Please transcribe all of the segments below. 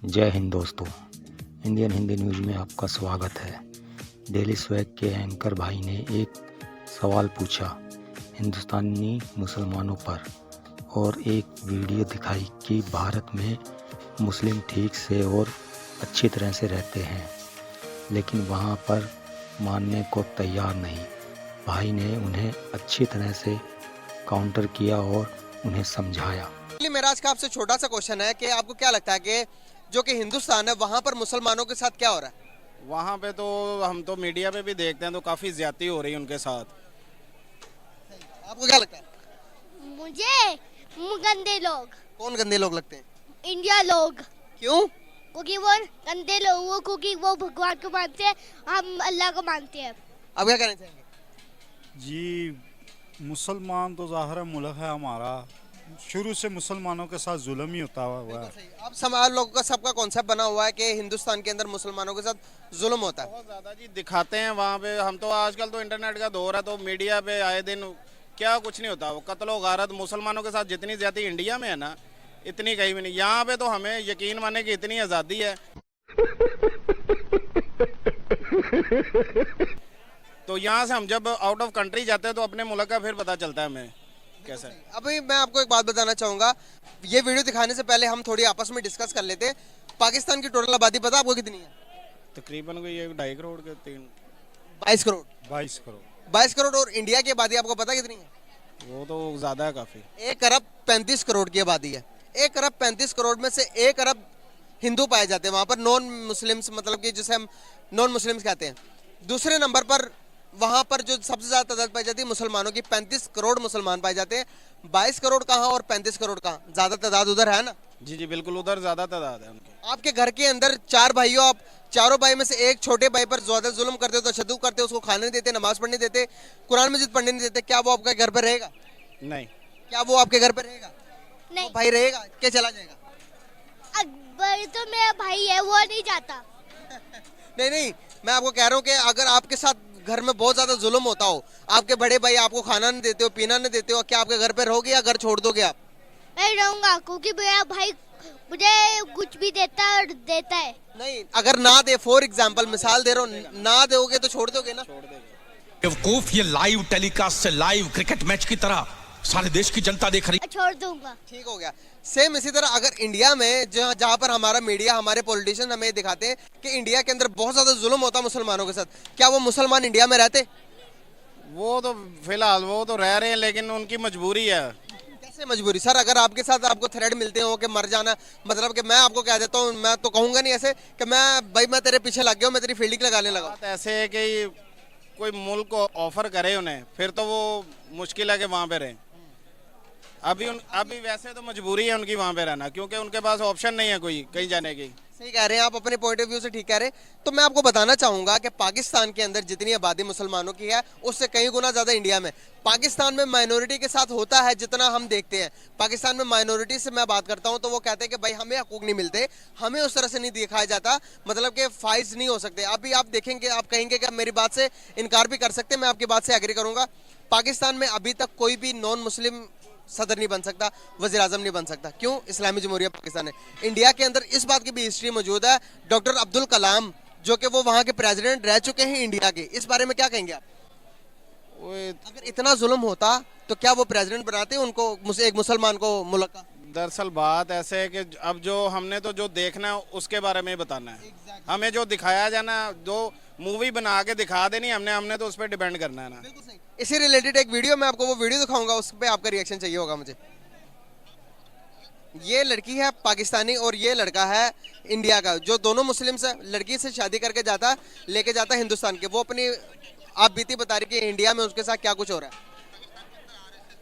जय हिंद दोस्तों। Indian Hindi news में आपका स्वागत है। डेली स्वैग के एंकर भाई ने एक सवाल पूछा हिंदुस्तानी मुसलमानों पर और एक वीडियो दिखाई कि भारत में मुस्लिम ठीक से और अच्छी तरह से रहते हैं, लेकिन वहाँ पर मानने को तैयार नहीं। भाई ने उन्हें अच्छी तरह से काउंटर किया और उन्हें समझाया। मेरा आज का आपसे छोटा सा क्वेश्चन है कि आपको क्या लगता है कि जो कि हिंदुस्तान है वहाँ पर मुसलमानों के साथ क्या हो रहा है? वहाँ पे तो हम तो मीडिया पे भी देखते हैं तो काफ़ी ज्यादती हो रही है उनके साथ। आपको क्या लगता है? मुझे गंदे लोग। कौन गंदे लोग लगते हैं? इंडिया लोग। क्यों? क्योंकि वो गंदे लोग, वो क्योंकि वो भगवान को मानते हैं, हम अल्लाह को मानते हैं। आप क्या कहना चाहेंगे? जी, मुसलमान तो ज़ाहिर मुल्क है हमारा, शुरू से मुसलमानों के साथ जुल्म ही होता हुआ है। अब समाज लोगों का सबका कॉन्सेप्ट बना हुआ है कि हिंदुस्तान के अंदर मुसलमानों के साथ जुल्म होता है। बहुत ज़्यादा जी दिखाते हैं वहाँ पे। हम तो आजकल तो इंटरनेट का दौर है तो मीडिया पे आए दिन क्या कुछ नहीं होता। वो कत्ल व गारत मुसलमानों के साथ जितनी ज्यादा इंडिया में है ना, इतनी कहीं भी नहीं। यहाँ पे तो हमें यकीन माने कि इतनी आज़ादी है तो यहाँ से हम जब आउट ऑफ कंट्री जाते हैं तो अपने मुल्क का फिर पता चलता है हमें कैसा है। अभी मैं आपको एक बात बताना चाहूंगा, ये वीडियो दिखाने से पहले हम थोड़ी आपस में डिस्कस कर लेते। पाकिस्तान की टोटल आबादी पता आपको कितनी है? तकरीबन कोई 2.5 करोड़ के 22 करोड़। 22 करोड़। 22 करोड़। और इंडिया की आबादी आपको पता कितनी है? वो तो ज़्यादा है काफ़ी। 1 अरब 35 करोड़ की आबादी है। 1 अरब 35 करोड़ में से 1 अरब हिंदू पाए जाते हैं वहाँ पर, नॉन मुस्लिम्स, मतलब कि जिसे हम नॉन मुस्लिम्स कहते हैं। दूसरे नंबर पर वहाँ पर जो सबसे ज़्यादा तादाद पाई जाती है मुसलमानों की, 35 करोड़ मुसलमान पाए जाते हैं। 22 करोड़ कहाँ और 35 करोड़ कहाँ? ज़्यादा तादाद उधर है ना? जी जी बिल्कुल, उधर ज़्यादा तादाद है उनकी। आपके घर के अंदर 4 भाइयों, आप चारों भाई में से एक छोटे भाई पर ज्यादा जुल्म करते हो, तशद्दुद करते हो, उसको खाने नहीं देते, नमाज पढ़ने देते, कुरान मजीद पढ़ने नहीं देते, क्या वो आपके घर पर रहेगा? नहीं। क्या वो आपके घर पर रहेगा? नहीं। वो भाई रहेगा क्या चला जाएगा? अकबर तो मेरा भाई है, वो नहीं जाता। नहीं नहीं, मैं आपको कह रहा हूँ कि अगर आपके साथ घर में बहुत ज्यादा जुल्म होता हो, आपके बड़े भाई आपको खाना नहीं देते हो, पीना नहीं देते हो, क्या आपके घर पे रहोगे या घर छोड़ दोगे आप? मैं रहूंगा क्योंकि मेरा भाई मुझे कुछ भी देता है और देता है। नहीं, अगर ना दे, फॉर एग्जाम्पल मिसाल दे रहा हूँ, ना दोगे तो छोड़ दोगे ना? बेवकूफ, ये लाइव टेलीकास्ट से लाइव क्रिकेट मैच की तरह सारे देश की जनता देख रही। छोड़ दूंगा। ठीक हो गया। सेम इसी तरह अगर इंडिया में जहाँ पर हमारा मीडिया, हमारे पॉलिटिशियन हमें दिखाते हैं कि इंडिया के अंदर बहुत ज्यादा जुल्म होता है मुसलमानों के साथ, क्या वो मुसलमान इंडिया में रहते? वो तो फिलहाल वो तो रह रहे हैं, लेकिन उनकी मजबूरी है। कैसे मजबूरी सर? अगर आपके साथ आपको थ्रेड मिलते हो कि मर जाना, मतलब कि मैं आपको कह देता हूँ, मैं तो कहूंगा नहीं ऐसे कि मैं तेरे पीछे लग गया हूँ, मैं तेरी फील्डिंग लगाने लगा। बात ऐसे है कि कोई मुल्क को ऑफर करे उन्हें, फिर तो वो मुश्किल है कि वहाँ पे रहें। अभी वैसे तो मजबूरी है उनकी वहाँ पे रहना, क्योंकि उनके पास ऑप्शन नहीं है कोई कहीं जाने की। सही कह रहे हैं आप, अपने पॉइंट ऑफ व्यू से ठीक कह रहे हैं। तो मैं आपको बताना चाहूंगा कि पाकिस्तान के अंदर जितनी आबादी मुसलमानों की है उससे कई गुना ज्यादा इंडिया में। पाकिस्तान में माइनॉरिटी के साथ होता है जितना हम देखते हैं। पाकिस्तान में माइनॉरिटी से मैं बात करता हूं तो वो कहते हैं कि भाई हमें हकूक नहीं मिलते, हमें उस तरह से नहीं दिखाया जाता, मतलब कि फाइज नहीं हो सकते। अभी आप देखेंगे, आप कहेंगे कि मेरी बात से इनकार भी कर सकते हैं, मैं आपकी बात से एग्री करूंगा। पाकिस्तान में अभी तक कोई भी नॉन मुस्लिम सदर नहीं बन सकता, वज़ीर आज़म नहीं बन सकता। क्यों? इस्लामी जमहूरिया पाकिस्तान है। इंडिया के अंदर इस बात की भी हिस्ट्री मौजूद है। डॉक्टर अब्दुल कलाम जो कि वो वहाँ के प्रेसिडेंट रह चुके हैं इंडिया के, इस बारे में क्या कहेंगे आप? अगर इतना जुल्म होता तो क्या वो प्रेसिडेंट बनाते उनको, एक मुसलमान को मुल्क का? दरअसल बात ऐसे है कि अब जो हमने तो जो देखना है उसके बारे में ही बताना है। हमें जो दिखाया जाना, जो मूवी बना के दिखा देनी हमने तो उस पर डिपेंड करना है ना। इसी रिलेटेड एक वीडियो, मैं आपको वो वीडियो दिखाऊंगा, उस पर आपका रिएक्शन चाहिए होगा मुझे। ये लड़की है पाकिस्तानी और ये लड़का है इंडिया का, जो दोनों मुस्लिम्स है। लड़की से शादी करके जाता, लेके जाता हिंदुस्तान के। वो अपनी आप बीती बता रही कि इंडिया में उसके साथ क्या कुछ हो रहा है।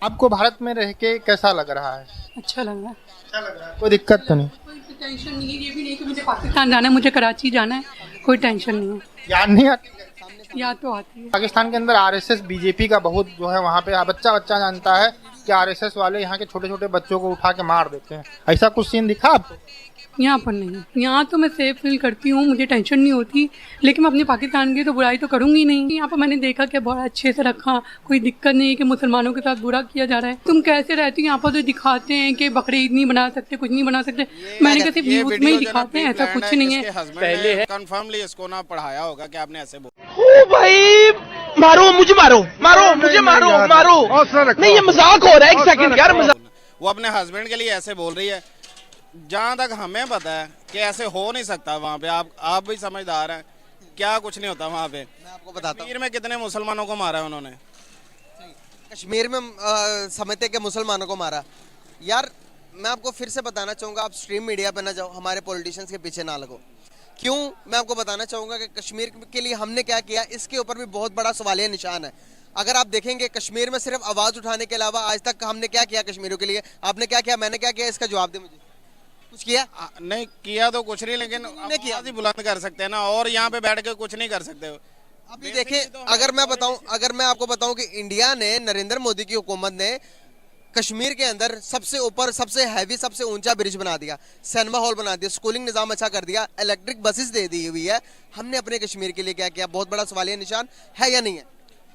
आपको भारत में रह के कैसा लग रहा है? अच्छा लग रहा है। अच्छा लग रहा है, कोई दिक्कत तो नहीं? कोई टेंशन नहीं है, ये भी नहीं कि मुझे पाकिस्तान जाना है, मुझे कराची जाना है, कोई टेंशन नहीं है। याद नहीं आती? याद तो आती है। पाकिस्तान के अंदर आरएसएस बीजेपी का बहुत जो है, वहाँ पे बच्चा बच्चा जानता है कि आरएसएस वाले यहाँ के छोटे छोटे बच्चों को उठा के मार देते हैं। ऐसा कुछ सीन दिखा आपको? यहाँ पर नहीं, यहाँ तो मैं सेफ फील करती हूँ, मुझे टेंशन नहीं होती, लेकिन मैं अपने पाकिस्तान की तो बुराई तो करूँगी नहीं। यहाँ पर मैंने देखा कि बहुत अच्छे से रखा, कोई दिक्कत नहीं है कि मुसलमानों के साथ बुरा किया जा रहा है। तुम कैसे रहती हो यहाँ पर, तो दिखाते हैं कि बकरी ईद नहीं बना सकते, कुछ नहीं बना सकते। मैंने कहा सिर्फ न्यूज़ में ही दिखाते हैं, ऐसा कुछ नहीं है। पहले कंफर्मली इसको ना पढ़ाया होगा कि आपने ऐसे भाई मारो मुझे, मारो मुझे, मारो नहीं, ये मजाक हो रहा है। एक सेकंड यार, मजाक। वो अपने हस्बैंड के लिए ऐसे बोल रही है। जहाँ तक हमें पता है कि ऐसे हो नहीं सकता वहाँ पे। आप भी समझदार हैं, क्या कुछ नहीं होता वहाँ पे। मैं आपको बताता हूँ कश्मीर में कितने मुसलमानों को मारा है उन्होंने। कश्मीर में समझते कि मुसलमानों को मारा। यार मैं आपको फिर से बताना चाहूँगा, आप स्ट्रीम मीडिया पे ना जाओ, हमारे पॉलिटिशियंस के पीछे ना लगो। क्यों? मैं आपको बताना चाहूँगा कि कश्मीर के लिए हमने क्या किया, इसके ऊपर भी बहुत बड़ा सवालिया निशान है। अगर आप देखेंगे कश्मीर में सिर्फ आवाज़ उठाने के अलावा आज तक हमने क्या किया कश्मीरियों के लिए? आपने क्या किया, मैंने क्या किया, इसका जवाब दे मुझे। कुछ किया? नहीं किया तो कुछ नहीं, लेकिन किया ही बुलंद कर सकते हैं ना, और यहाँ पे बैठ के कुछ नहीं कर सकते। अभी देखें, अगर मैं आपको बताऊं कि इंडिया ने, नरेंद्र मोदी की हुकूमत ने कश्मीर के अंदर सबसे ऊपर, सबसे हैवी, सबसे ऊंचा ब्रिज बना दिया, सिनेमा हॉल बना दिया, स्कूलिंग निज़ाम अच्छा कर दिया, इलेक्ट्रिक बसेस दे दी हुई है। हमने अपने कश्मीर के लिए क्या किया? बहुत बड़ा सवालिया निशान है या नहीं है?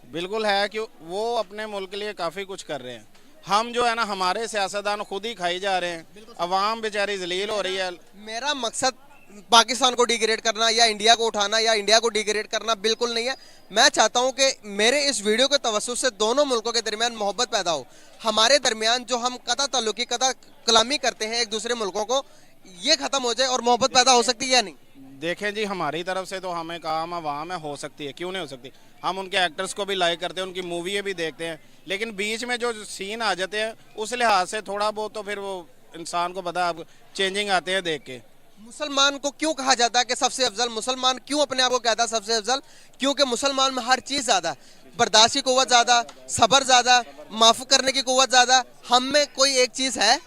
बिल्कुल है कि वो अपने मुल्क के लिए काफ़ी कुछ कर रहे हैं। हम जो है ना, हमारे सियासतदान खुद ही खाई जा रहे हैं, अवाम बेचारी जलील हो रही है। मेरा मकसद पाकिस्तान को डिग्रेड करना या इंडिया को उठाना या इंडिया को डिग्रेड करना बिल्कुल नहीं है। मैं चाहता हूं कि मेरे इस वीडियो के तवज्जुह से दोनों मुल्कों के दरमियान मोहब्बत पैदा हो। हमारे दरमियान जो हम कता ताल्लुकी, कता कलामी करते हैं एक दूसरे मुल्कों को, ये खत्म हो जाए और मोहब्बत पैदा हो सकती है या नहीं? देखें जी, हमारी तरफ से तो हमें काम अवाम में हो सकती है, क्यों नहीं हो सकती। हम उनके एक्टर्स को भी लाइक करते हैं, उनकी मूवी भी देखते हैं, लेकिन बीच में जो सीन आ जाते हैं उस लिहाज से थोड़ा बहुत तो फिर वो इंसान को पता, आप चेंजिंग आते हैं देख के। मुसलमान को क्यों कहा जाता है कि सबसे अफजल? मुसलमान क्यों अपने आप को कहता है सबसे अफजल? क्योंकि मुसलमान में हर चीज़ ज़्यादा, बर्दाश्त की कुव्वत ज़्यादा, सब्र ज़्यादा, माफ़ करने की कुव्वत ज़्यादा। हम में कोई एक चीज़ है?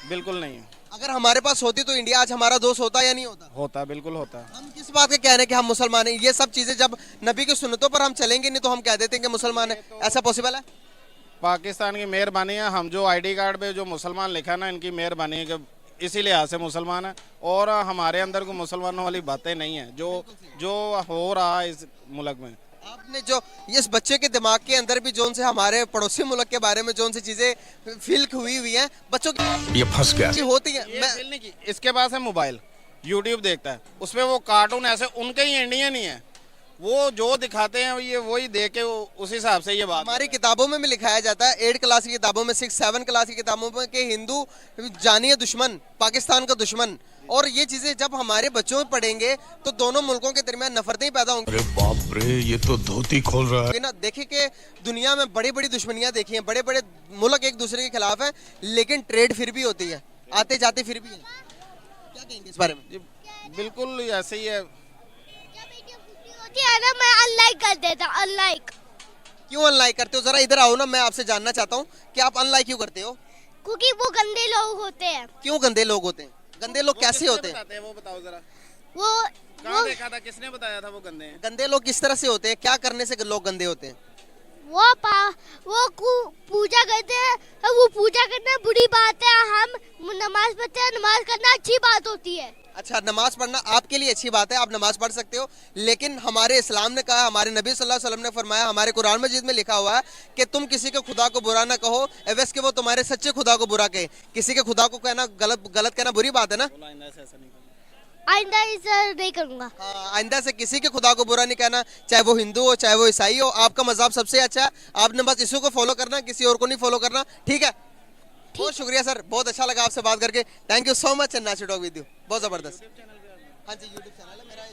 बिल्कुल नहीं। अगर हमारे पास होती तो इंडिया आज हमारा दोस्त होता या नहीं होता? होता, बिल्कुल होता। हम किस बात के कह रहे हैं कि हम मुसलमान हैं? ये सब चीज़ें जब नबी की सुन्नतों पर हम चलेंगे नहीं तो हम कह देते हैं कि मुसलमान है। ऐसा पॉसिबल है? पाकिस्तान की मेहरबानी है, हम जो आईडी कार्ड पे जो मुसलमान लिखा ना, इनकी मेहरबानी है कि इसी लिहाज से मुसलमान है। और हमारे अंदर को मुसलमानों वाली बातें नहीं है जो हो रहा है इस मुल्क में। आपने जो इस बच्चे के दिमाग के अंदर भी जोन से हमारे पड़ोसी मुल्क के बारे में जोन सी चीजें फील हुई हैं, बच्चों की ये फंस गया होती है। मैं फील नहीं की। इसके पास है मोबाइल, यूट्यूब देखता है, उसमें वो कार्टून ऐसे उनके ही इंडियन ही है, वो जो दिखाते हैं ये वही देख के उस हिसाब से ये बात। हमारी किताबों में भी लिखाया जाता है, 8 क्लास की किताबों में, 6-7 क्लास की किताबों में, कि हिंदू जानिए दुश्मन, पाकिस्तान का दुश्मन। और ये चीजें जब हमारे बच्चों में पढ़ेंगे तो दोनों मुल्कों के दरमियान नफरतें ही पैदा होंगी। अरे बाप रे, ये तो धोती खोल रहा है ना। देखिए कि दुनिया में बड़ी बड़ी दुश्मनियां देखी हैं, बड़े बड़े मुल्क एक दूसरे के खिलाफ है, लेकिन ट्रेड फिर भी होती है, आते जाते फिर भी है। क्या कहेंगे इस बारे में? बिल्कुल ऐसे ही है। ना मैं अनलाइक कर देता, अनलाइक। क्यों अनलाइक करते हो? जरा इधर आओ ना, मैं आपसे जानना चाहता हूँ कि आप अनलाइक क्यों करते हो? क्योंकि वो गंदे लोग होते हैं। क्यों गंदे लोग होते हैं? गंदे लोग कैसे होते हैं? वो बताओ जरा। वो कहाँ देखा था, किसने बताया था वो गंदे हैं? गंदे लोग किस तरह से होते हैं? क्या करने से लोग गंदे होते हैं? वो पूजा करते हैं, वो पूजा करना बुरी बात है। हम नमाज पढ़ते हैं, नमाज करना अच्छी बात होती है। अच्छा, नमाज पढ़ना आपके लिए अच्छी बात है, आप नमाज पढ़ सकते हो, लेकिन हमारे इस्लाम ने कहा, हमारे नबी सल्लल्लाहु अलैहि वसल्लम ने फरमाया, हमारे कुरान मजीद में लिखा हुआ है कि तुम किसी के खुदा को बुरा ना कहो एवं कि वो तुम्हारे सच्चे खुदा को बुरा कहे। किसी के खुदा को कहना गलत कहना बुरी बात है ना? आइंदा ऐसा नहीं करूँगा। हाँ, आइंदा से किसी के खुदा को बुरा नहीं कहना, चाहे वो हिंदू हो चाहे वो ईसाई हो। आपका मजहब सबसे अच्छा है, आपने बस इसी को फॉलो करना, किसी और को नहीं फॉलो करना। ठीक है, बहुत शुक्रिया सर, बहुत अच्छा लगा आपसे बात करके। Thank you so much and nice to talk with you. बहुत जबरदस्त। हाँ जी, यूट्यूब चैनल है मेरा।